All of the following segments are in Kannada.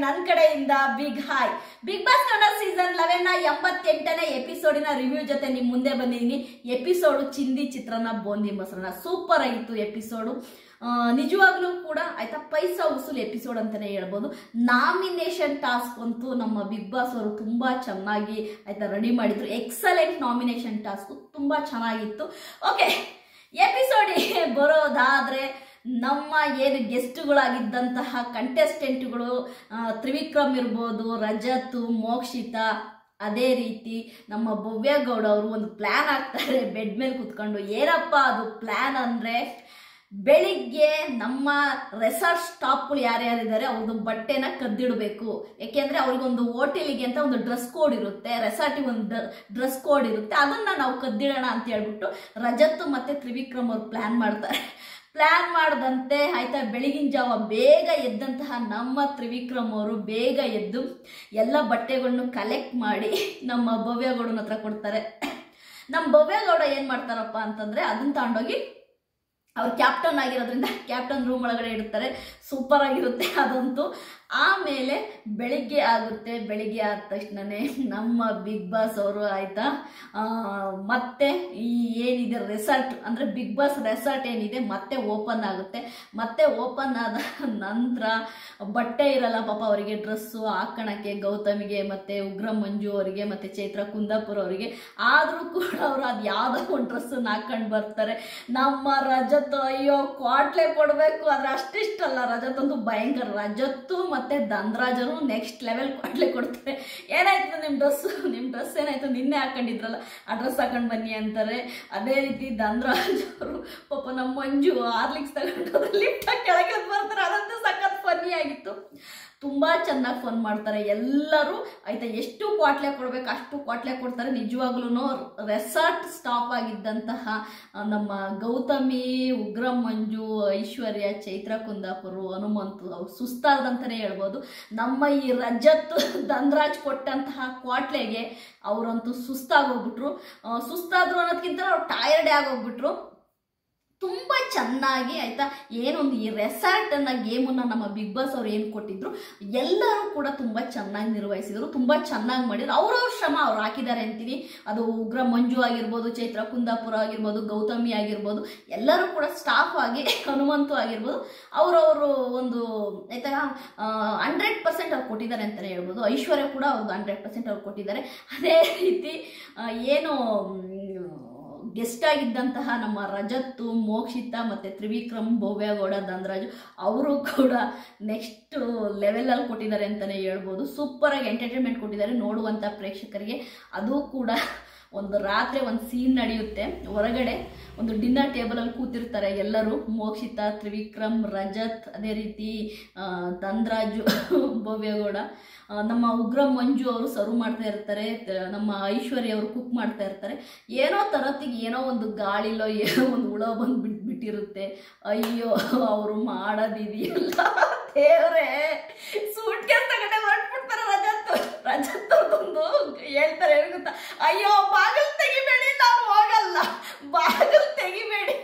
ನನ್ನ ಕಡೆಯಿಂದ big hi. Bigg Boss Kannada season 11 88ನೇ ಎಪಿಸೋಡಿನ ರಿವ್ಯೂ ಜೊತೆ ನಿಮ್ಮ ಮುಂದೆ ಬಂದಿದ್ದೀನಿ. ಎಪಿಸೋಡು ಚಿಂದಿ ಚಿತ್ರಾನ್ನ ಬೋಂದಿ ಮೊಸರನ್ನ ಸೂಪರ್ ಆಗಿತ್ತು ಎಪಿಸೋಡು. ನಿಜವಾಗ್ಲೂ ಕೂಡ ಆಯ್ತಾ ಪೈಸಾ ವಸೂಲ್ ಎಪಿಸೋಡ್ ಅಂತಾನೆ ಹೇಳ್ಬೋದು. ನಾಮಿನೇಷನ್ ಟಾಸ್ಕ್ ಅಂತೂ ನಮ್ಮ ಬಿಗ್ ಬಾಸ್ ಅವರು ತುಂಬಾ ಚೆನ್ನಾಗಿ ಆಯ್ತಾ ರೆಡಿ ಮಾಡಿದ್ರು. ಎಕ್ಸಲೆಂಟ್ ನಾಮಿನೇಷನ್ ಟಾಸ್ಕ್ ತುಂಬಾ ಚೆನ್ನಾಗಿತ್ತು. ಓಕೆ, ಎಪಿಸೋಡಿಗೆ ಬರೋದಾದ್ರೆ ನಮ್ಮ ಏನು ಗೆಸ್ಟ್ಗಳಾಗಿದ್ದಂತಹ ಕಂಟೆಸ್ಟೆಂಟ್ಗಳು ತ್ರಿವಿಕ್ರಮ್ ಇರ್ಬೋದು, ರಜತ್, ಮೋಕ್ಷಿತಾ, ಅದೇ ರೀತಿ ನಮ್ಮ ಭವ್ಯಗೌಡ ಅವರು ಒಂದು ಪ್ಲ್ಯಾನ್ ಹಾಕ್ತಾರೆ ಬೆಡ್ ಮೇಲೆ ಕುತ್ಕೊಂಡು. ಏನಪ್ಪ ಅದು ಪ್ಲ್ಯಾನ್ ಅಂದರೆ, ಬೆಳಿಗ್ಗೆ ನಮ್ಮ ರೆಸಾರ್ಟ್ ಸ್ಟಾಫ್ಗಳು ಯಾರ್ಯಾರಿದ್ದಾರೆ ಅವ್ರದ್ದು ಬಟ್ಟೆನ ಕದ್ದಿಡಬೇಕು. ಯಾಕೆಂದರೆ ಅವ್ರಿಗೊಂದು ಹೋಟೆಲಿಗೆ ಅಂತ ಒಂದು ಡ್ರೆಸ್ ಕೋಡ್ ಇರುತ್ತೆ, ರೆಸಾರ್ಟಿಗೆ ಒಂದು ಡ್ರೆಸ್ ಕೋಡ್ ಇರುತ್ತೆ, ಅದನ್ನು ನಾವು ಕದ್ದಿಡೋಣ ಅಂತ ಹೇಳ್ಬಿಟ್ಟು ರಜತ್ ಮತ್ತು ತ್ರಿವಿಕ್ರಮ್ ಅವ್ರು ಪ್ಲ್ಯಾನ್ ಮಾಡ್ತಾರೆ. ಪ್ಲ್ಯಾನ್ ಮಾಡದಂತೆ ಆಯ್ತಾ ಬೆಳಗಿನ ಜಾವ ಬೇಗ ಎದ್ದಂತಹ ನಮ್ಮ ತ್ರಿವಿಕ್ರಮ್ ಅವರು ಬೇಗ ಎದ್ದು ಎಲ್ಲ ಬಟ್ಟೆಗಳನ್ನು ಕಲೆಕ್ಟ್ ಮಾಡಿ ನಮ್ಮ ಭವ್ಯಗೌಡನ ಹತ್ರ ಕೊಡ್ತಾರೆ. ನಮ್ಮ ಭವ್ಯಗೌಡ ಏನು ಮಾಡ್ತಾರಪ್ಪ ಅಂತಂದರೆ ಅದನ್ನ ತಗೊಂಡೋಗಿ ಅವ್ರು ಕ್ಯಾಪ್ಟನ್ ಆಗಿರೋದ್ರಿಂದ ಕ್ಯಾಪ್ಟನ್ ರೂಮ್ ಒಳಗಡೆ ಇಡ್ತಾರೆ. ಸೂಪರ್ ಆಗಿರುತ್ತೆ ಅದಂತೂ. ಆಮೇಲೆ ಬೆಳಿಗ್ಗೆ ಆಗುತ್ತೆ. ಬೆಳಿಗ್ಗೆ ಆದ ತಕ್ಷಣನೇ ನಮ್ಮ ಬಿಗ್ ಬಾಸ್ ಅವರು ಆಯ್ತಾ ಮತ್ತೆ ಈ ಏನಿದೆ ರೆಸಾರ್ಟ್ ಅಂದರೆ ಬಿಗ್ ಬಾಸ್ ರೆಸಾರ್ಟ್ ಏನಿದೆ ಮತ್ತೆ ಓಪನ್ ಆಗುತ್ತೆ. ಮತ್ತೆ ಓಪನ್ ಆದ ನಂತರ ಬಟ್ಟೆ ಇರಲ್ಲ ಪಾಪ ಅವರಿಗೆ, ಡ್ರೆಸ್ಸು ಹಾಕೋಣಕ್ಕೆ ಗೌತಮಿಗೆ ಮತ್ತು ಉಗ್ರ ಮಂಜು ಅವರಿಗೆ ಮತ್ತು ಚೈತ್ರ ಕುಂದಾಪುರ ಅವರಿಗೆ. ಆದರೂ ಕೂಡ ಅವರು ಅದು ಯಾವುದೋ ಒಂದು ಡ್ರೆಸ್ಸನ್ನು ಹಾಕೊಂಡು ಬರ್ತಾರೆ. ನಮ್ಮ ರಜತ್ ಅಯ್ಯೋ ಕ್ವಾಟ್ಲೆ ಕೊಡಬೇಕು, ಆದರೆ ಅಷ್ಟಿಷ್ಟಲ್ಲ, ರಜತ್ ಅಂತೂ ಭಯಂಕರ. ರಜತ್ತು ಮತ್ತು ಧನ್ರಾಜರು ನೆಕ್ಸ್ಟ್ ಲೆವೆಲ್ ಕ್ವಾಟ್ಲೆ ಕೊಡ್ತಾರೆ. ಏನಾಯ್ತು ನಿಮ್ಮ ಡ್ರೆಸ್ ಏನಾಯ್ತು, ನಿನ್ನೆ ಹಾಕೊಂಡಿದ್ರಲ್ಲ ಆ ಡ್ರೆಸ್ ಹಾಕೊಂಡು ಬನ್ನಿ ಅಂತಾರೆ. ಅದೇ ರೀತಿ ಧನ್ರಾಜ್ ಅವರು ಪಾಪ ನಮ್ಮ ಮಂಜು ಹಾರ್ಲಿಕ್ಸ್ ತಗೊಂಡು ಲಿಫ್ಟ್ ಕೆಳಗೆ ಬರ್ತಾರೆ. ಅದಂತೂ ಸಖತ್ ಫನ್ನಿ ಆಗಿತ್ತು. ತುಂಬ ಚೆನ್ನಾಗಿ ಫನ್ ಮಾಡ್ತಾರೆ ಎಲ್ಲರೂ ಆಯ್ತಾ. ಎಷ್ಟು ಕ್ವಾಟ್ಲೆ ಕೊಡ್ಬೇಕು ಅಷ್ಟು ಕ್ವಾಟ್ಲೆ ಕೊಡ್ತಾರೆ. ನಿಜವಾಗ್ಲೂ ರೆಸಾರ್ಟ್ ಸ್ಟಾಪ್ ಆಗಿದ್ದಂತಹ ನಮ್ಮ ಗೌತಮಿ, ಉಗ್ರ ಮಂಜು, ಐಶ್ವರ್ಯ, ಚೈತ್ರ ಕುಂದಾಪುರ, ಹನುಮಂತು ಅವ್ರು ಸುಸ್ತಾದಂತಲೇ ಹೇಳ್ಬೋದು. ನಮ್ಮ ಈ ರಜತ್ ಧನ್ರಾಜ್ ಕೊಟ್ಟಂತಹ ಕ್ವಾಟ್ಲೆಗೆ ಅವರಂತೂ ಸುಸ್ತಾಗೋಗ್ಬಿಟ್ರು. ಸುಸ್ತಾದ್ರು ಅನ್ನೋದಕ್ಕಿಂತ ಅವ್ರು ಟಯರ್ಡೇ ಆಗೋಗ್ಬಿಟ್ರು. ತುಂಬ ಚೆನ್ನಾಗಿ ಆಯ್ತಾ ಏನೊಂದು ಈ ರೆಸಾರ್ಟ್ ಅನ್ನೋ ಗೇಮನ್ನು ನಮ್ಮ ಬಿಗ್ ಬಾಸ್ ಅವ್ರು ಏನು ಕೊಟ್ಟಿದ್ರು ಎಲ್ಲರೂ ಕೂಡ ತುಂಬ ಚೆನ್ನಾಗಿ ನಿರ್ವಹಿಸಿದ್ರು, ತುಂಬ ಚೆನ್ನಾಗಿ ಮಾಡಿದ್ರು. ಅವ್ರವ್ರ ಶ್ರಮ ಅವ್ರು ಹಾಕಿದ್ದಾರೆ ಅಂತೀನಿ. ಅದು ಉಗ್ರ ಮಂಜು ಆಗಿರ್ಬೋದು, ಚೈತ್ರ ಕುಂದಾಪುರ ಆಗಿರ್ಬೋದು, ಗೌತಮಿ ಆಗಿರ್ಬೋದು, ಎಲ್ಲರೂ ಕೂಡ ಸ್ಟಾಫ್ ಆಗಿ ಹನುಮಂತು ಆಗಿರ್ಬೋದು ಅವರವರು ಒಂದು ಆಯ್ತಾ 100% ಅವ್ರು ಕೊಟ್ಟಿದ್ದಾರೆ ಅಂತಲೇ ಹೇಳ್ಬೋದು. ಐಶ್ವರ್ಯ ಕೂಡ ಅವ್ರದ್ದು 100% ಅವ್ರು ಕೊಟ್ಟಿದ್ದಾರೆ. ಅದೇ ರೀತಿ ಏನು ಗೆಸ್ಟ್ ಆಗಿದ್ದಂತಹ ನಮ್ಮ ರಜತ್ತು, ಮೋಕ್ಷಿತಾ ಮತ್ತು ತ್ರಿವಿಕ್ರಮ್, ಭವ್ಯಗೌಡ, ಧನ್ರಾಜು ಅವರು ಕೂಡ ನೆಕ್ಸ್ಟ್ ಲೆವೆಲಲ್ಲಿ ಕೊಟ್ಟಿದ್ದಾರೆ ಅಂತಲೇ ಹೇಳ್ಬೋದು. ಸೂಪರಾಗಿ ಎಂಟರ್ಟೈನ್ಮೆಂಟ್ ಕೊಟ್ಟಿದ್ದಾರೆ ನೋಡುವಂಥ ಪ್ರೇಕ್ಷಕರಿಗೆ. ಅದು ಕೂಡ ಒಂದು ರಾತ್ರಿ ಒಂದು ಸೀನ್ ನಡೆಯುತ್ತೆ. ಹೊರಗಡೆ ಒಂದು ಡಿನ್ನರ್ ಟೇಬಲಲ್ಲಿ ಕೂತಿರ್ತಾರೆ ಎಲ್ಲರೂ, ಮೋಕ್ಷಿತಾ, ತ್ರಿವಿಕ್ರಮ್, ರಜತ್, ಅದೇ ರೀತಿ ಧನ್ರಾಜು, ಭವ್ಯಗೌಡ, ನಮ್ಮ ಉಗ್ರ ಮಂಜು ಅವರು ಸರ್ವ್ ಮಾಡ್ತಾ ಇರ್ತಾರೆ, ನಮ್ಮ ಐಶ್ವರ್ಯ ಅವರು ಕುಕ್ ಮಾಡ್ತಾ ಇರ್ತಾರೆ. ಏನೋ ತರತ್ತಿಗೆ ಏನೋ ಒಂದು ಗಾಳಿಲೋ ಏನೋ ಒಂದು ಹುಳ ಬಂದು ಬಿಟ್ಟಿರುತ್ತೆ. ಅಯ್ಯೋ ಅವರು ಮಾಡೋದಿದೆಯಲ್ಲ ದೇವ್ರೆ, ಸೂಟ್ ಕೇಸ್ ತಗೊಂಡೆ ಹೊರಟ್ಬಿಡ್ತಾರೆ. ರಜತ್ ಅವ್ರದೊಂದು ಹೇಳ್ತಾರೆ ಏನು ಗೊತ್ತಾ, ಅಯ್ಯೋ ಬಾಗಿಲು ತೆಗಿಬೇಡಿ ನಾನು ಹೋಗಲ್ಲ, ಬಾಗಿಲು ತೆಗಿಬೇಡಿ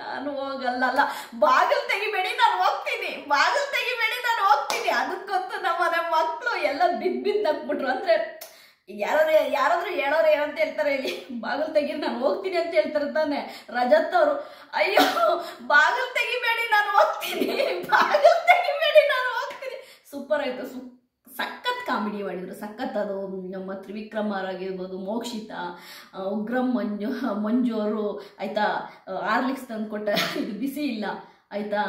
ನಾನು ಹೋಗಲ್ಲ, ಅಲ್ಲ ಬಾಗಿಲು ತೆಗಿಬೇಡಿ ನಾನು ಹೋಗ್ತೀನಿ, ಬಾಗಿಲು ತೆಗಿಬೇಡಿ ನಾನು ಹೋಗ್ತೀನಿ. ಅದಕ್ಕಂತೂ ನಮ್ಮ ಮಕ್ಕಳು ಎಲ್ಲ ಬಿದ್ದು ನಕ್ಬಿಟ್ರು. ಅಂದರೆ ಯಾರಾದ್ರೂ ಹೇಳೋರು ಏನಂತ ಹೇಳ್ತಾರೆ ಇಲ್ಲಿ, ಬಾಗಿಲು ತೆಗಿ ನಾನು ಹೋಗ್ತೀನಿ ಅಂತ ಹೇಳ್ತಾರೆ ತಾನೆ ರಜತ್ ಅವರು. ಅಯ್ಯೋ ಬಾಗಿಲು ತೆಗಿಬೇಡಿ ನಾನು ಹೋಗ್ತೀನಿ, ಬಾಗಿಲು ತೆಗಿಬೇಡಿ ನಾನು ಹೋಗ್ತೀನಿ. ಸೂಪರ್ ಆಯಿತು. ಸಖತ್ ಕಾಮಿಡಿ ಮಾಡಿದ್ರು, ಸಖತ್. ಅದು ನಮ್ಮ ತ್ರಿವಿಕ್ರಮ್ ಅವರಾಗಿರ್ಬೋದು, ಮೋಕ್ಷಿತಾ, ಉಗ್ರಂ ಮಂಜು ಅವರು ಆಯಿತಾ ಹಾರ್ಲಿಕ್ಸ್ ತಂದು ಕೊಟ್ಟ, ಇದು ಬಿಸಿ ಇಲ್ಲ ಆಯಿತಾ,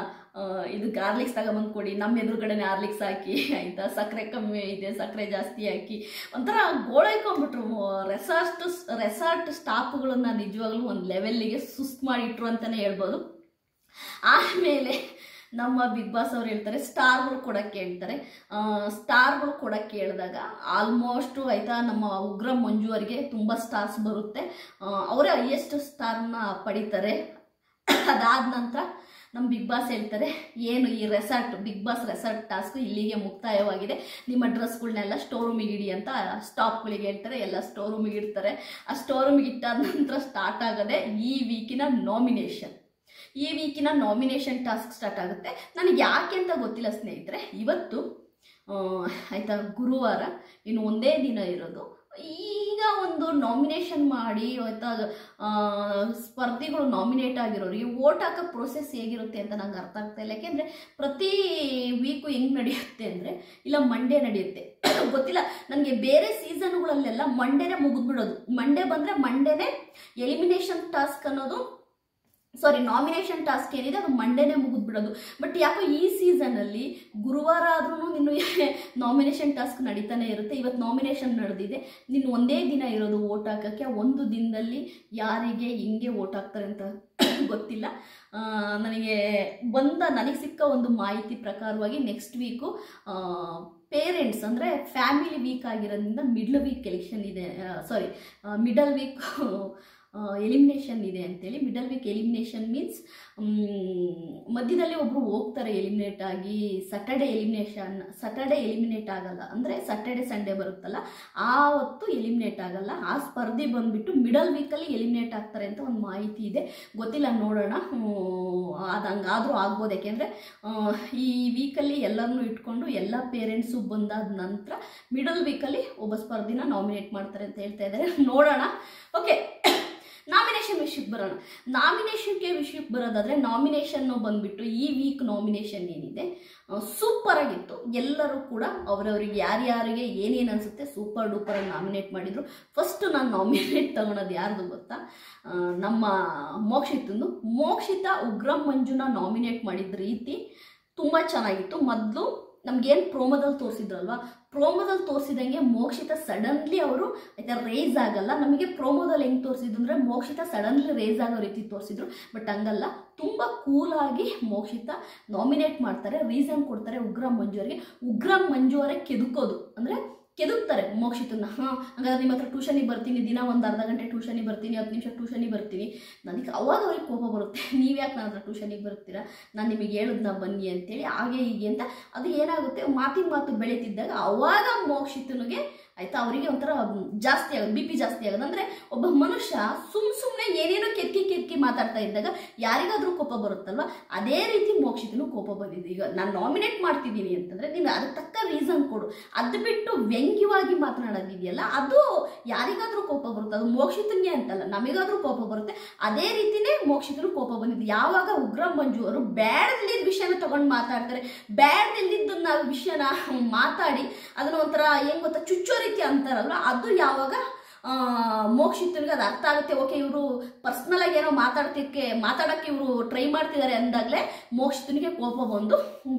ಇದಕ್ಕೆ ಹಾರ್ಲಿಕ್ಸ್ ತಗೊಂಬಂದು ಕೊಡಿ, ನಮ್ಮ ಎದುರುಗಡೆನೇ ಹಾರ್ಲಿಕ್ಸ್ ಹಾಕಿ ಆಯಿತಾ, ಸಕ್ಕರೆ ಕಮ್ಮಿ ಇದೆ ಸಕ್ಕರೆ ಜಾಸ್ತಿ ಹಾಕಿ, ಒಂಥರ ಗೋಳೈಕೊಂಡ್ಬಿಟ್ರು. ರೆಸಾರ್ಟ್ ಸ್ಟಾಫ್ಗಳನ್ನ ನಿಜವಾಗ್ಲೂ ಒಂದು ಲೆವೆಲ್ಲಿಗೆ ಸುಸ್ತು ಮಾಡಿಟ್ರು ಅಂತಲೇ ಹೇಳ್ಬೋದು. ಆಮೇಲೆ ನಮ್ಮ ಬಿಗ್ ಬಾಸ್ ಅವ್ರು ಹೇಳ್ತಾರೆ ಸ್ಟಾರ್ಗಳು ಕೊಡೋಕ್ಕೆ ಹೇಳ್ತಾರೆ. ಸ್ಟಾರ್ಗಳು ಕೊಡೋಕ್ಕೆ ಹೇಳಿದಾಗ ಆಲ್ಮೋಸ್ಟು ಆಯಿತಾ ನಮ್ಮ ಉಗ್ರ ಮಂಜು ಅವರಿಗೆ ತುಂಬ ಸ್ಟಾರ್ಸ್ ಬರುತ್ತೆ, ಅವರೇ ಹೈಯೆಸ್ಟ್ ಸ್ಟಾರ್ನ ಪಡಿತಾರೆ. ಅದಾದ ನಂತರ ನಮ್ಮ ಬಿಗ್ ಬಾಸ್ ಹೇಳ್ತಾರೆ ಏನು ಈ ಬಿಗ್ ಬಾಸ್ ರೆಸಾರ್ಟ್ ಟಾಸ್ಕ್ ಇಲ್ಲಿಗೆ ಮುಕ್ತಾಯವಾಗಿದೆ, ನಿಮ್ಮ ಡ್ರೆಸ್ಗಳನ್ನೆಲ್ಲ ಸ್ಟೋರ್ ರೂಮಿಗೆ ಇಡಿ ಅಂತ ಸ್ಟಾಫ್ಗಳಿಗೆ ಹೇಳ್ತಾರೆ. ಎಲ್ಲ ಸ್ಟೋರ್ ರೂಮಿಗೆ ಇಡ್ತಾರೆ. ಆ ಸ್ಟೋರ್ ರೂಮಿಗೆ ಇಟ್ಟಾದ ನಂತರ ಸ್ಟಾರ್ಟ್ ಆಗೋದೆ ಈ ವೀಕಿನ ನಾಮಿನೇಷನ್ ಟಾಸ್ಕ್ ಸ್ಟಾರ್ಟ್ ಆಗುತ್ತೆ. ನನಗೆ ಯಾಕೆ ಅಂತ ಗೊತ್ತಿಲ್ಲ ಸ್ನೇಹಿತರೆ. ಇವತ್ತು ಆಯಿತಾ. ಗುರುವಾರ ಇನ್ನು ಒಂದೇ ದಿನ ಇರೋದು. ಈಗ ಒಂದು ನಾಮಿನೇಷನ್ ಮಾಡಿ ಆಯಿತಾ, ಸ್ಪರ್ಧಿಗಳು ನಾಮಿನೇಟ್ ಆಗಿರೋರಿಗೆ ವೋಟ್ ಹಾಕೋ ಪ್ರೋಸೆಸ್ ಹೇಗಿರುತ್ತೆ ಅಂತ ನಂಗೆ ಅರ್ಥ ಆಗ್ತಾ ಇಲ್ಲ. ಯಾಕೆಂದರೆ ಪ್ರತಿ ವೀಕು ಹೆಂಗೆ ನಡೆಯುತ್ತೆ ಅಂದರೆ, ಇಲ್ಲ ಮಂಡೇ ನಡೆಯುತ್ತೆ ಗೊತ್ತಿಲ್ಲ ನನಗೆ. ಬೇರೆ ಸೀಸನ್ಗಳಲ್ಲೆಲ್ಲ ಮಂಡೇನೇ ಮುಗಿದ್ಬಿಡೋದು. ಮಂಡೇ ಬಂದರೆ ಮಂಡೇನೇ ಎಲಿಮಿನೇಷನ್ ಟಾಸ್ಕ್ ಅನ್ನೋದು, ಸಾರಿ ನಾಮಿನೇಷನ್ ಟಾಸ್ಕ್ ಏನಿದೆ ಅದು ಮಂಡೇನೇ ಮುಗಿದ್ಬಿಡೋದು. ಬಟ್ ಯಾಕೋ ಈ ಸೀಸನಲ್ಲಿ ಗುರುವಾರ ಆದ್ರೂ ನಿನ್ನ ನಾಮಿನೇಷನ್ ಟಾಸ್ಕ್ ನಡೀತಾನೆ ಇರುತ್ತೆ. ಇವತ್ತು ನಾಮಿನೇಷನ್ ನಡೆದಿದೆ, ನಿನ್ನ ಒಂದೇ ದಿನ ಇರೋದು ವೋಟ್ ಹಾಕೋಕ್ಕೆ. ಒಂದು ದಿನದಲ್ಲಿ ಯಾರಿಗೆ ಹೆಂಗೆ ವೋಟ್ ಹಾಕ್ತಾರೆ ಅಂತ ಗೊತ್ತಿಲ್ಲ. ನನಗೆ ಸಿಕ್ಕ ಒಂದು ಮಾಹಿತಿ ಪ್ರಕಾರವಾಗಿ ನೆಕ್ಸ್ಟ್ ವೀಕು ಪೇರೆಂಟ್ಸ್ ಅಂದರೆ ಫ್ಯಾಮಿಲಿ ವೀಕ್ ಆಗಿರೋದ್ರಿಂದ ಮಿಡ್ಲ್ ವೀಕ್ ಎಲೆಕ್ಷನ್ ಇದೆ, ಸಾರಿ ಮಿಡಲ್ ವೀಕ್ ಎಲಿಮಿನೇಷನ್ ಇದೆ ಅಂತೇಳಿ. ಮಿಡಲ್ ವೀಕ್ ಎಲಿಮಿನೇಷನ್ ಮೀನ್ಸ್ ಮಧ್ಯದಲ್ಲಿ ಒಬ್ಬರು ಹೋಗ್ತಾರೆ ಎಲಿಮಿನೇಟ್ ಆಗಿ. ಸ್ಯಾಟರ್ಡೆ ಎಲಿಮಿನೇಟ್ ಆಗಲ್ಲ, ಅಂದರೆ ಸ್ಯಾಟರ್ಡೆ ಸಂಡೇ ಬರುತ್ತಲ್ಲ ಆ ಹೊತ್ತು ಎಲಿಮಿನೇಟ್ ಆಗಲ್ಲ. ಆ ಸ್ಪರ್ಧಿ ಬಂದುಬಿಟ್ಟು ಮಿಡಲ್ ವೀಕಲ್ಲಿ ಎಲಿಮಿನೇಟ್ ಆಗ್ತಾರೆ ಅಂತ ಒಂದು ಮಾಹಿತಿ ಇದೆ, ಗೊತ್ತಿಲ್ಲ, ನೋಡೋಣ. ಅದು ಹಂಗಾದರೂ ಆಗ್ಬೋದು. ಯಾಕೆಂದರೆ ಈ ವೀಕಲ್ಲಿ ಎಲ್ಲರನ್ನೂ ಇಟ್ಕೊಂಡು ಎಲ್ಲ ಪೇರೆಂಟ್ಸು ಬಂದಾದ ನಂತರ ಮಿಡಲ್ ವೀಕಲ್ಲಿ ಒಬ್ಬ ಸ್ಪರ್ಧಿನ ನಾಮಿನೇಟ್ ಮಾಡ್ತಾರೆ ಅಂತ ಹೇಳ್ತಾ ಇದ್ದಾರೆ, ನೋಡೋಣ. ಓಕೆ, ನಾಮಿನೇಷನ್ ವಿಷಯಕ್ಕೆ ಬರೋಣ. ವಿಷಯಕ್ಕೆ ಬರೋದಾದರೆ ನಾಮಿನೇಷನ್ನು ಬಂದುಬಿಟ್ಟು ಈ ವೀಕ್ ನಾಮಿನೇಷನ್ ಏನಿದೆ ಸೂಪರ್ ಆಗಿತ್ತು. ಎಲ್ಲರೂ ಕೂಡ ಅವರವರಿಗೆ ಯಾರ್ಯಾರಿಗೆ ಏನೇನು ಅನಿಸುತ್ತೆ ಸೂಪರ್ ಡೂಪರಾಗಿ ನಾಮಿನೇಟ್ ಮಾಡಿದರು. ಫಸ್ಟು ನಾನು ನಾಮಿನೇಟ್ ತಗೊಳೋದು ಯಾರ್ದು ಗೊತ್ತಾ, ನಮ್ಮ ಮೋಕ್ಷಿತಾ ಉಗ್ರಂ ಮಂಜುನ ನಾಮಿನೇಟ್ ಮಾಡಿದ ರೀತಿ ತುಂಬ ಚೆನ್ನಾಗಿತ್ತು. ಮೊದಲು ನಮಗೇನು ಪ್ರೋಮೋದಲ್ಲಿ ತೋರಿಸಿದ್ರಲ್ವ, ಪ್ರೋಮೋದಲ್ಲಿ ತೋರಿಸಿದಂಗೆ ಮೋಕ್ಷಿತಾ ಸಡನ್ಲಿ ಅವರು ಆಯ್ತಾ ರೇಸ್ ಆಗಲ್ಲ. ನಮಗೆ ಪ್ರೋಮೋದಲ್ಲಿ ಹೆಂಗೆ ತೋರಿಸಿದ್ರು ಅಂದರೆ ಮೋಕ್ಷಿತಾ ಸಡನ್ಲಿ ರೇಸ್ ಆಗೋ ರೀತಿ ತೋರಿಸಿದ್ರು. ಬಟ್ ಹಂಗಲ್ಲ, ತುಂಬ ಕೂಲಾಗಿ ಮೋಕ್ಷಿತಾ ನಾಮಿನೇಟ್ ಮಾಡ್ತಾರೆ, ರೀಸನ್ ಕೊಡ್ತಾರೆ ಉಗ್ರಂ ಮಂಜು ಅವರೇ ಕೆದುಕೋದು, ಅಂದರೆ ಕೆದುಕ್ತಾರೆ ಮೋಕ್ಷಿತನ್ನ. ಹಾಗಾದ್ರೆ ನಿಮ್ಮ ಹತ್ರ ಟ್ಯೂಷನಿಗೆ ಬರ್ತೀನಿ, ದಿನ ಒಂದು ಅರ್ಧ ಗಂಟೆ ಟ್ಯೂಷನಿಗೆ ಬರ್ತೀನಿ, 10 ನಿಮಿಷ ಟ್ಯೂಷನಿಗೆ ಬರ್ತೀನಿ. ನನಗೆ ಅವಾಗ ಅವ್ರಿಗೆ ಕೋಪ ಬರುತ್ತೆ, ನೀವ್ಯಾಕೆ ನನ್ನ ಹತ್ರ ಟ್ಯೂಷನಿಗೆ ಬರ್ತೀರಾ, ನಾನು ನಿಮಗೆ ಹೇಳಿದ್ನ ಬನ್ನಿ ಅಂತೇಳಿ, ಹಾಗೆ ಹೀಗೆ ಅಂತ. ಅದು ಏನಾಗುತ್ತೆ, ಮಾತಿನ ಮಾತು ಬೆಳೀತಿದ್ದಾಗ ಅವಾಗ ಮೋಕ್ಷಿತನಿಗೆ ಆಯಿತಾ ಅವರಿಗೆ ಒಂಥರ ಜಾಸ್ತಿ ಆಗೋದು, BP ಜಾಸ್ತಿ ಆಗೋದು. ಅಂದರೆ ಒಬ್ಬ ಮನುಷ್ಯ ಸುಮ್ಮನೆ ಏನೇನೋ ಕೆರ್ಕಿ ಮಾತಾಡ್ತಾ ಇದ್ದಾಗ ಯಾರಿಗಾದ್ರೂ ಕೋಪ ಬರುತ್ತಲ್ವ, ಅದೇ ರೀತಿ ಮೋಕ್ಷಿತನು ಕೋಪ ಬಂದಿದೆ. ಈಗ ನಾನು ನಾಮಿನೇಟ್ ಮಾಡ್ತಿದ್ದೀನಿ ಅಂತಂದರೆ ನೀನು ಅದಕ್ಕೆ ತಕ್ಕ ರೀಸನ್ ಕೊಡು. ಅದು ಬಿಟ್ಟು ವ್ಯಂಗ್ಯವಾಗಿ ಮಾತನಾಡೋದಿದೆಯಲ್ಲ ಅದು ಯಾರಿಗಾದ್ರೂ ಕೋಪ ಬರುತ್ತೆ, ಅದು ಮೋಕ್ಷಿತನಿಗೆ ಅಂತಲ್ಲ ನಮಗಾದ್ರೂ ಕೋಪ ಬರುತ್ತೆ. ಅದೇ ರೀತಿನೇ ಮೋಕ್ಷಿತನು ಕೋಪ ಬಂದಿದ್ದು. ಯಾವಾಗ ಉಗ್ರಂ ಮಂಜು ಅವರು ಬ್ಯಾಡದಿದ್ದ ವಿಷಯನ ತಗೊಂಡು ಮಾತಾಡ್ತಾರೆ, ಬ್ಯಾಡದಿದ್ದನ್ನ ವಿಷಯನ ಮಾತಾಡಿ ಅದನ್ನ ಒಂಥರ ಹೆಂಗ್ ಗೊತ್ತಾ ಚುಚ್ಚೋ ರೀತಿ ಅಂತಾರಲ್ಲ, ಅದು ಯಾವಾಗ ಮೋಕ್ಷಿತನಿಗೆ ಅದು ಅರ್ಥ ಆಗುತ್ತೆ. ಓಕೆ, ಇವರು ಪರ್ಸ್ನಲ್ ಆಗಿ ಏನೋ ಮಾತಾಡೋಕ್ಕೆ ಇವರು ಟ್ರೈ ಮಾಡ್ತಿದ್ದಾರೆ ಅಂದಾಗಲೇ ಮೋಕ್ಷಿತನಿಗೆ ಕೋಪ ಬಂದು,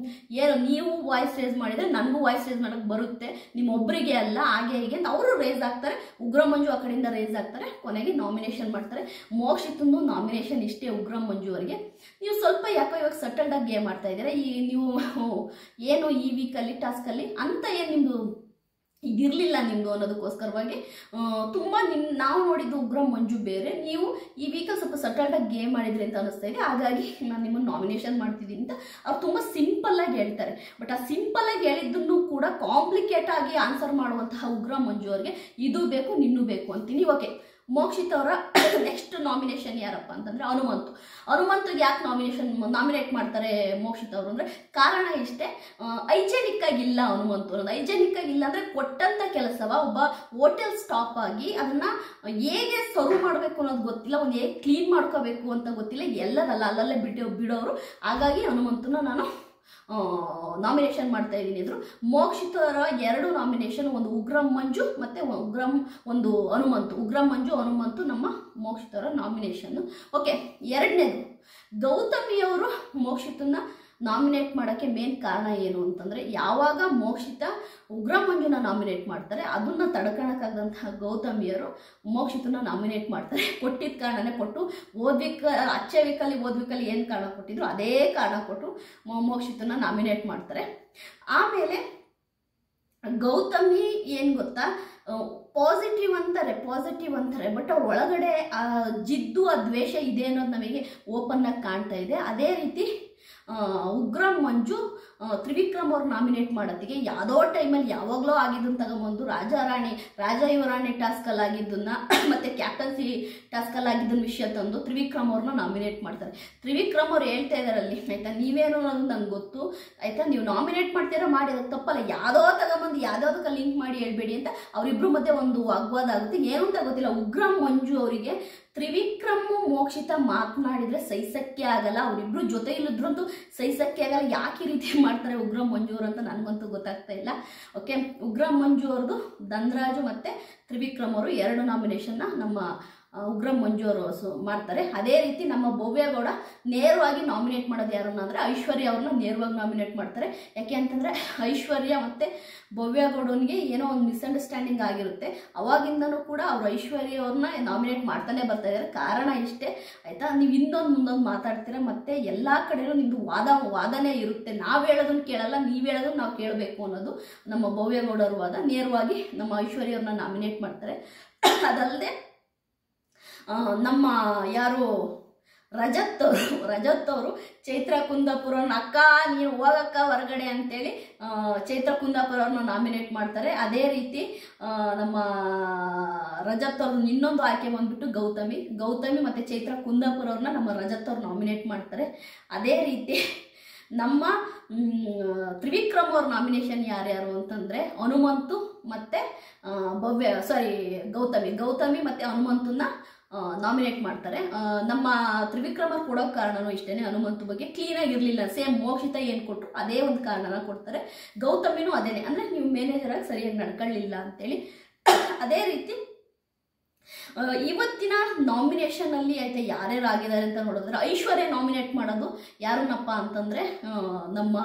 ಏನು ನೀವು ವಾಯ್ಸ್ ರೇಸ್ ಮಾಡಿದರೆ ನನಗೂ ವಾಯ್ಸ್ ರೇಸ್ ಮಾಡೋಕ್ಕೆ ಬರುತ್ತೆ, ನಿಮ್ಮೊಬ್ಬರಿಗೆ ಅಲ್ಲ, ಹಾಗೆ ಹೀಗೆ ಅಂತ ಅವರು ರೇಸ್ ಆಗ್ತಾರೆ. ಉಗ್ರಂ ಮಂಜು ಆ ಕಡೆಯಿಂದ ರೇಸ್ ಆಗ್ತಾರೆ, ಕೊನೆಗೆ ನಾಮಿನೇಷನ್ ಮಾಡ್ತಾರೆ. ಮೋಕ್ಷಿತಂದು ನಾಮಿನೇಷನ್ ಇಷ್ಟೇ ಉಗ್ರಂ ಮಂಜು ಅವರಿಗೆ. ನೀವು ಸ್ವಲ್ಪ ಯಾಕೋ ಇವಾಗ ಸಟಲ್ಡ್ ಆಗಿ ಗೇಮ್ ಮಾಡ್ತಾ ಇದ್ದೀರಾ. ನೀವು ಏನು ಈ ವೀಕಲ್ಲಿ ಟಾಸ್ಕಲ್ಲಿ ಅಂತ ಏನು ನಿಮ್ಮದು ಇದಿರಲಿಲ್ಲ ನಿಮ್ಮದು ಅನ್ನೋದಕ್ಕೋಸ್ಕರವಾಗಿ ತುಂಬ ನಾವು ನೋಡಿದ್ದು ಉಗ್ರಂ ಮಂಜು ಬೇರೆ, ನೀವು ಈ ವೀಕಲ್ಲಿ ಸ್ವಲ್ಪ ಸಟಲ್ಡಾಗಿ ಗೇಮ್ ಮಾಡಿದ್ರಿ ಅಂತ ಅನಿಸ್ತಾ ಇದೆ. ಹಾಗಾಗಿ ನಾನು ನಿಮ್ಮನ್ನು ನಾಮಿನೇಷನ್ ಮಾಡ್ತಿದ್ದೀನಿ ಅಂತ ಅವ್ರು ತುಂಬ ಸಿಂಪಲ್ಲಾಗಿ ಹೇಳ್ತಾರೆ. ಬಟ್ ಆ ಸಿಂಪಲ್ಲಾಗಿ ಹೇಳಿದ್ದನ್ನು ಕೂಡ ಕಾಂಪ್ಲಿಕೇಟ್ ಆಗಿ ಆನ್ಸರ್ ಮಾಡುವಂತಹ ಉಗ್ರಂ ಮಂಜು ಅವರಿಗೆ ಇದು ಬೇಕು ನಿನ್ನೂ ಬೇಕು ಅಂತೀನಿ. ಓಕೆ, ಮೋಕ್ಷಿತ್ ಅವರ ನೆಕ್ಸ್ಟ್ ನಾಮಿನೇಷನ್ ಯಾರಪ್ಪ ಅಂತಂದರೆ ಹನುಮಂತು ಯಾಕೆ ನಾಮಿನೇಟ್ ಮಾಡ್ತಾರೆ ಮೋಕ್ಷಿತ್ ಅವರು ಅಂದರೆ ಕಾರಣ ಇಷ್ಟೇ, ಹೈಜೆನಿಕ್ ಆಗಿಲ್ಲ ಹನುಮಂತು ಅನ್ನೋದು. ಹೈಜೆನಿಕ್ ಆಗಿಲ್ಲ ಅಂದರೆ ಕೊಟ್ಟಂಥ ಕೆಲಸವ ಒಬ್ಬ ಹೋಟೆಲ್ ಸ್ಟಾಪ್ ಆಗಿ ಅದನ್ನು ಹೇಗೆ ಸರ್ವ್ ಮಾಡಬೇಕು ಅನ್ನೋದು ಗೊತ್ತಿಲ್ಲ, ಒಂದು ಹೇಗೆ ಕ್ಲೀನ್ ಮಾಡ್ಕೋಬೇಕು ಅಂತ ಗೊತ್ತಿಲ್ಲ, ಎಲ್ಲದಲ್ಲ ಅಲ್ಲಲ್ಲೇ ಬಿಡೋರು. ಹಾಗಾಗಿ ಹನುಮಂತನ ನಾನು ನಾಮಿನೇಷನ್ ಮಾಡ್ತಾ ಇದ್ದೀನಿ ಎದುರು. ಮೋಕ್ಷಿತ್ ಅವರ 2 ನಾಮಿನೇಷನ್, ಒಂದು ಉಗ್ರಂ ಮಂಜು ಮತ್ತು ಒಂದು ಹನುಮಂತು. ಉಗ್ರಂ ಮಂಜು ಹನುಮಂತು ನಮ್ಮ ಮೋಕ್ಷಿತ್ ಅವರ ನಾಮಿನೇಷನ್. ಓಕೆ, ಎರಡನೇದು ಗೌತಮಿಯವರು ಮೋಕ್ಷಿತನ್ನ ನಾಮಿನೇಟ್ ಮಾಡೋಕ್ಕೆ ಮೇನ್ ಕಾರಣ ಏನು ಅಂತಂದರೆ, ಯಾವಾಗ ಮೋಕ್ಷಿತ ಉಗ್ರಂ ಮಂಜುನ ನಾಮಿನೇಟ್ ಮಾಡ್ತಾರೆ ಅದನ್ನು ತಡ್ಕೊಳಕ್ಕಾಗದಂತಹ ಗೌತಮಿಯರು ಮೋಕ್ಷಿತನ ನಾಮಿನೇಟ್ ಮಾಡ್ತಾರೆ. ಕೊಟ್ಟಿದ್ದ ಕಾರಣನೇ ಕೊಟ್ಟು ಅಚ್ಚೆ ವೀಕಲ್ಲಿ ಏನು ಕಾರಣ ಕೊಟ್ಟಿದ್ರು ಅದೇ ಕಾರಣ ಕೊಟ್ಟು ಮೋಕ್ಷಿತನ ನಾಮಿನೇಟ್ ಮಾಡ್ತಾರೆ. ಆಮೇಲೆ ಗೌತಮಿ ಏನು ಗೊತ್ತಾ, ಪಾಸಿಟಿವ್ ಅಂತಾರೆ ಬಟ್ ಅವ್ರ ಒಳಗಡೆ ಆ ಜಿದ್ದು ಆ ದ್ವೇಷ ಇದೆ ಅನ್ನೋದು ನಮಗೆ ಓಪನ್ ಆಗಿ ಕಾಣ್ತಾ ಇದೆ. ಅದೇ ರೀತಿ ಉಗ್ರಂ ಮಂಜು ತ್ರಿವಿಕ್ರಮ್ ಅವ್ರು ನಾಮಿನೇಟ್ ಮಾಡೋತ್ತಿಗೆ ಯಾವುದೋ ಟೈಮಲ್ಲಿ ಯಾವಾಗಲೂ ಆಗಿದ್ದನ್ನು ತಗೊಂಬಂದು ರಾಜ ಯುವರಾಣಿ ಟಾಸ್ಕಲ್ಲಿ ಆಗಿದ್ದನ್ನ ಮತ್ತು ಕ್ಯಾಪ್ಟನ್ಸಿ ಟಾಸ್ಕಲ್ಲಿ ಆಗಿದ್ದನ್ನ ವಿಷಯ ತಂದು ತ್ರಿವಿಕ್ರಮ್ ಅವ್ರನ್ನ ನಾಮಿನೇಟ್ ಮಾಡ್ತಾರೆ. ತ್ರಿವಿಕ್ರಮ್ ಅವ್ರು ಹೇಳ್ತಾ ಇದ್ದಾರಲ್ಲಿ ಆಯಿತಾ, ನೀವೇನು ಅನ್ನೋದು ನಂಗೆ ಗೊತ್ತು ಆಯಿತಾ, ನೀವು ನಾಮಿನೇಟ್ ಮಾಡ್ತೀರಾ ಮಾಡಿ ಅದು ತಪ್ಪಲ್ಲ, ಯಾವುದೋ ತಗೊಂಬಂದು ಯಾವುದಕ್ಕೆ ಲಿಂಕ್ ಮಾಡಿ ಹೇಳ್ಬೇಡಿ ಅಂತ ಅವರಿಬ್ಬರು ಮಧ್ಯೆ ಒಂದು ವಾಗ್ವಾದ ಆಗುತ್ತೆ. ಏನು ಅಂತ ಗೊತ್ತಿಲ್ಲ. ಉಗ್ರಂ ಮಂಜು ಅವರಿಗೆ ತ್ರಿವಿಕ್ರಮ್ ಮೋಕ್ಷಿತಾ ಮಾತನಾಡಿದರೆ ಸಹಿಸಕ್ಕೆ ಆಗಲ್ಲ, ಅವರಿಬ್ರು ಜೊತೆ ಇಲ್ಲಿದ್ರಂತೂ ಸಹಿಸಕ್ಕೆ ಆಗಲ್ಲ. ಯಾಕೆ ಈ ರೀತಿ ಮಾಡ್ತಾರೆ ಉಗ್ರಂ ಮಂಜು ಅವರು ಅಂತ ನನಗಂತೂ ಗೊತ್ತಾಗ್ತಾ ಇಲ್ಲ. ಓಕೆ, ಉಗ್ರಂ ಮಂಜು ಅವ್ರದ್ದು ಧನ್ರಾಜ್ ಮತ್ತು ತ್ರಿವಿಕ್ರಮ್ ಅವರು 2 ನಾಮಿನೇಷನ್ನ ನಮ್ಮ ಉಗ್ರಂ ಮಂಜು ಅವರು ಮಾಡ್ತಾರೆ. ಅದೇ ರೀತಿ ನಮ್ಮ ಭವ್ಯಗೌಡ ನೇರವಾಗಿ ನಾಮಿನೇಟ್ ಮಾಡೋದು ಯಾರನ್ನ ಅಂದರೆ ಐಶ್ವರ್ಯ ಅವ್ರನ್ನ ನೇರವಾಗಿ ನಾಮಿನೇಟ್ ಮಾಡ್ತಾರೆ. ಯಾಕೆ ಅಂತಂದರೆ ಐಶ್ವರ್ಯ ಮತ್ತು ಭವ್ಯಗೌಡನಿಗೆ ಏನೋ ಒಂದು ಮಿಸ್ಅಂಡರ್ಸ್ಟ್ಯಾಂಡಿಂಗ್ ಆಗಿರುತ್ತೆ. ಅವಾಗಿಂದನೂ ಕೂಡ ಅವರು ಐಶ್ವರ್ಯ ಅವ್ರನ್ನ ನಾಮಿನೇಟ್ ಮಾಡ್ತಾನೆ ಬರ್ತಾ ಇದ್ದಾರೆ. ಕಾರಣ ಇಷ್ಟೇ ಆಯಿತಾ, ನೀವು ಮುಂದೊಂದು ಮಾತಾಡ್ತೀರ ಮತ್ತು ಎಲ್ಲ ಕಡೆಯೂ ನಿಮ್ಮದು ವಾದನೇ ಇರುತ್ತೆ. ನಾವು ಹೇಳೋದನ್ನು ಕೇಳಲ್ಲ, ನೀವು ಹೇಳೋದನ್ನು ನಾವು ಕೇಳಬೇಕು ಅನ್ನೋದು ನಮ್ಮ ಭವ್ಯಗೌಡರ ವಾದ. ನೇರವಾಗಿ ನಮ್ಮ ಐಶ್ವರ್ಯ ಅವ್ರನ್ನ ನಾಮಿನೇಟ್ ಮಾಡ್ತಾರೆ. ಅದಲ್ಲದೆ ನಮ್ಮ ಯಾರು ರಜತ್ ಅವರು ಚೈತ್ರ ಕುಂದಾಪುರವ್ರನ್ನ ಅಕ್ಕ ನೀನು ಹೋಗಕ್ಕ ಹೊರಗಡೆ ಅಂತೇಳಿ ಚೈತ್ರ ಕುಂದಾಪುರ ಅವ್ರನ್ನ ನಾಮಿನೇಟ್ ಮಾಡ್ತಾರೆ. ಅದೇ ರೀತಿ ನಮ್ಮ ರಜತ್ ಅವ್ರನ್ನ ಇನ್ನೊಂದು ಆಯ್ಕೆ ಬಂದ್ಬಿಟ್ಟು ಗೌತಮಿ ಮತ್ತು ಚೈತ್ರ ಕುಂದಾಪುರ ಅವ್ರನ್ನ ನಮ್ಮ ರಜತ್ ಅವ್ರು ನಾಮಿನೇಟ್ ಮಾಡ್ತಾರೆ. ಅದೇ ರೀತಿ ನಮ್ಮ ತ್ರಿವಿಕ್ರಮ್ ಅವ್ರ ನಾಮಿನೇಷನ್ ಯಾರ್ಯಾರು ಅಂತಂದರೆ ಹನುಮಂತು ಮತ್ತು ಗೌತಮಿ ಮತ್ತು ಹನುಮಂತನ್ನ ನಾಮಿನೇಟ್ ಮಾಡ್ತಾರೆ. ನಮ್ಮ ತ್ರಿವಿಕ್ರಮ ಕೊಡೋ ಕಾರಣನೂ ಇಷ್ಟೇ, ಹನುಮಂತು ಬಗ್ಗೆ ಕ್ಲೀನಾಗಿರಲಿಲ್ಲ. ಸೇಮ್ ಮೋಕ್ಷಿತಾ ಏನು ಕೊಟ್ಟರು ಅದೇ ಒಂದು ಕಾರಣನ ಕೊಡ್ತಾರೆ. ಗೌತಮಿನೂ ಅದೇನೆ, ಅಂದರೆ ನೀವು ಮ್ಯಾನೇಜರಾಗಿ ಸರಿಯಾಗಿ ನಡ್ಕೊಳ್ಳಿಲ್ಲ ಅಂತೇಳಿ. ಅದೇ ರೀತಿ ಇವತ್ತಿನ ನಾಮಿನೇಷನಲ್ಲಿ ಆಯಿತಾ ಯಾರ್ಯಾರು ಆಗಿದ್ದಾರೆ ಅಂತ ನೋಡಿದ್ರೆ ಐಶ್ವರ್ಯ ನಾಮಿನೇಟ್ ಮಾಡೋದು ಯಾರನ್ನಪ್ಪ ಅಂತಂದರೆ ನಮ್ಮ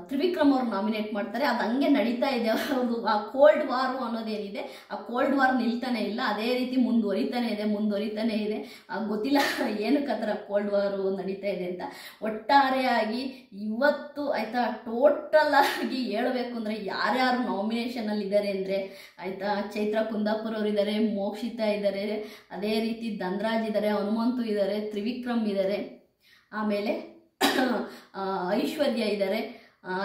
ತ್ರಿವಿಕ್ರಮ್ ಅವ್ರು ನಾಮಿನೇಟ್ ಮಾಡ್ತಾರೆ. ಅದು ಹಂಗೆ ನಡೀತಾ ಇದೆ. ಅವ್ರದ್ದು ಆ ಕೋಲ್ಡ್ ವಾರು ಅನ್ನೋದೇನಿದೆ, ಆ ಕೋಲ್ಡ್ ವಾರ್ ನಿಲ್ತಾನೆ ಇಲ್ಲ, ಅದೇ ರೀತಿ ಮುಂದುವರಿತಾನೆ ಇದೆ. ಗೊತ್ತಿಲ್ಲ ಏನಕ್ಕೆ ಆ ಥರ ಕೋಲ್ಡ್ ವಾರು ನಡೀತಾ ಇದೆ ಅಂತ. ಒಟ್ಟಾರೆಯಾಗಿ ಇವತ್ತು ಆಯಿತಾ ಟೋಟಲ್ ಆಗಿ ಹೇಳಬೇಕು ಅಂದರೆ ಯಾರ್ಯಾರು ನಾಮಿನೇಷನಲ್ಲಿ ಇದ್ದಾರೆ ಅಂದರೆ ಆಯಿತಾ, ಚೈತ್ರ ಕುಂದಾಪುರ ಅವರು ಇದ್ದಾರೆ, ಮೋಕ್ಷಿತಾ ಇದ್ದಾರೆ, ಅದೇ ರೀತಿ ಧನ್ರಾಜ್ ಇದ್ದಾರೆ, ಹನುಮಂತು ಇದ್ದಾರೆ, ತ್ರಿವಿಕ್ರಮ್ ಇದ್ದಾರೆ, ಆಮೇಲೆ ಐಶ್ವರ್ಯ ಇದ್ದಾರೆ,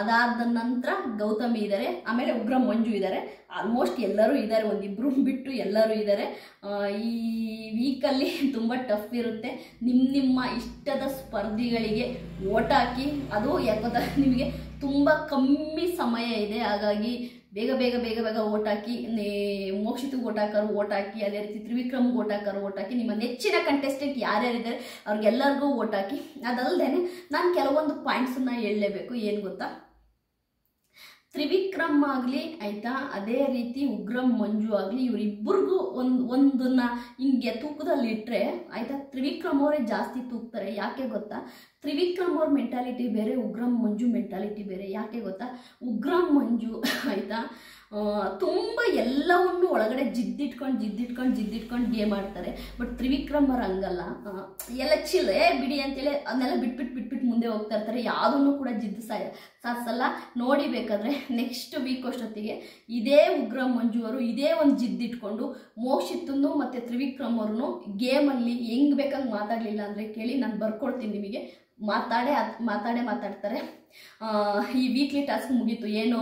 ಅದಾದ ನಂತರ ಗೌತಮಿ ಇದ್ದಾರೆ, ಆಮೇಲೆ ಉಗ್ರಂ ಮಂಜು ಇದ್ದಾರೆ. ಆಲ್ಮೋಸ್ಟ್ ಎಲ್ಲರೂ ಇದ್ದಾರೆ, ಒಂದಿಬ್ಬರು ಬಿಟ್ಟು ಎಲ್ಲರೂ ಇದ್ದಾರೆ. ಈ ವೀಕಲ್ಲಿ ತುಂಬ ಟಫ್ ಇರುತ್ತೆ. ನಿಮ್ಮ ಇಷ್ಟದ ಸ್ಪರ್ಧಿಗಳಿಗೆ ಓಟ್ ಹಾಕಿ. ಅದು ಯಾಕಂದ್ರೆ ನಿಮಗೆ ತುಂಬ ಕಮ್ಮಿ ಸಮಯ ಇದೆ, ಹಾಗಾಗಿ ಬೇಗ ಓಟ್ ಹಾಕಿ. ಮೋಕ್ಷಿತಗೆ ಓಟ್ ಹಾಕಿ, ಅದೇ ರೀತಿ ತ್ರಿವಿಕ್ರಮ್ಗೆ ಓಟ್ ಹಾಕಿ. ನಿಮ್ಮ ನೆಚ್ಚಿನ ಕಂಟೆಸ್ಟೆಂಟ್ ಯಾರ್ಯಾರಿದ್ದಾರೆ ಅವ್ರಿಗೆಲ್ಲರಿಗೂ ಓಟ್ ಹಾಕಿ. ಅದಲ್ಲದೆ ನಾನು ಕೆಲವೊಂದು ಪಾಯಿಂಟ್ಸನ್ನು ಹೇಳಲೇಬೇಕು. ಏನು ಗೊತ್ತಾ, ತ್ರಿವಿಕ್ರಮ್ ಆಗಲಿ ಆಯಿತಾ, ಅದೇ ರೀತಿ ಉಗ್ರಂ ಮಂಜು ಆಗಲಿ, ಇವರಿಬ್ಬರಿಗೂ ಒಂದನ್ನ ಹಿಂಗೆ ತೂಕದಲ್ಲಿ ಇಟ್ಟರೆ ಆಯಿತಾ, ತ್ರಿವಿಕ್ರಮ್ ಅವರೇ ಜಾಸ್ತಿ ತೂಗ್ತಾರೆ. ಯಾಕೆ ಗೊತ್ತಾ, ತ್ರಿವಿಕ್ರಮ್ ಅವ್ರ ಮೆಂಟಾಲಿಟಿ ಬೇರೆ, ಉಗ್ರಂ ಮಂಜು ಮೆಂಟಾಲಿಟಿ ಬೇರೆ. ಯಾಕೆ ಗೊತ್ತಾ, ಉಗ್ರಂ ಮಂಜು ಆಯಿತಾ ತುಂಬ ಎಲ್ಲವನ್ನು ಒಳಗಡೆ ಜಿದ್ದಿಟ್ಕೊಂಡು ಗೇಮ್ ಆಡ್ತಾರೆ. ಬಟ್ ತ್ರಿವಿಕ್ರಮ್ ಅವ್ರು ಹಂಗಲ್ಲ, ಎಲ್ಲ ಚಿಲ್ ಬಿಡಿ ಅಂತೇಳಿ ಅದನ್ನೆಲ್ಲ ಬಿಟ್ಬಿಟ್ಟು ಮುಂದೆ ಹೋಗ್ತಾ ಇರ್ತಾರೆ. ಯಾವುದನ್ನು ಕೂಡ ಸಾಧಿಸಲ್ಲ. ನೋಡಿ ಬೇಕಾದ್ರೆ ನೆಕ್ಸ್ಟ್ ವೀಕ್ ಅಷ್ಟೊತ್ತಿಗೆ ಇದೇ ಉಗ್ರಂ ಮಂಜು ಅವರು ಇದೇ ಒಂದು ಜಿದ್ದಿಟ್ಕೊಂಡು ಮೋಕ್ಷಿತನ್ನು ಮತ್ತು ತ್ರಿವಿಕ್ರಮ್ ಅವ್ರನ್ನು ಗೇಮಲ್ಲಿ ಹೆಂಗೆ ಬೇಕಾಗಿ ಮಾತಾಡಲಿಲ್ಲ ಅಂದರೆ ಕೇಳಿ, ನಾನು ಬರ್ಕೊಡ್ತೀನಿ ನಿಮಗೆ. ಮಾತಾಡ್ತಾರೆ. ಈ ವೀಕ್ಲಿ ಟಾಸ್ಕ್ ಮುಗೀತು. ಏನು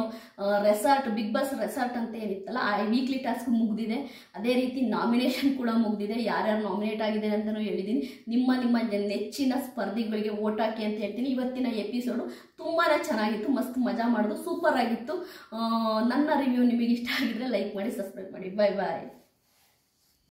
ಬಿಗ್ ಬಾಸ್ ರೆಸಾರ್ಟ್ ಅಂತ ಏನಿತ್ತಲ್ಲ, ಆ ವೀಕ್ಲಿ ಟಾಸ್ಕ್ ಮುಗಿದಿದೆ. ಅದೇ ರೀತಿ ನಾಮಿನೇಷನ್ ಕೂಡ ಮುಗಿದಿದೆ. ಯಾರ್ಯಾರು ನಾಮಿನೇಟ್ ಆಗಿದ್ದಾರೆ ಅಂತಲೂ ಹೇಳಿದ್ದೀನಿ. ನಿಮ್ಮ ನೆಚ್ಚಿನ ಸ್ಪರ್ಧಿಗಳಿಗೆ ಓಟ್ ಹಾಕಿ ಅಂತ ಹೇಳ್ತೀನಿ. ಇವತ್ತಿನ ಎಪಿಸೋಡು ತುಂಬಾ ಚೆನ್ನಾಗಿತ್ತು, ಮಸ್ತ್ ಮಜಾ ಮಾಡೋದು, ಸೂಪರ್ ಆಗಿತ್ತು. ನನ್ನ ರಿವ್ಯೂ ನಿಮಗೆ ಇಷ್ಟ ಆಗಿದ್ರೆ ಲೈಕ್ ಮಾಡಿ, ಸಬ್ಸ್ಕ್ರೈಬ್ ಮಾಡಿ. ಬಾಯ್.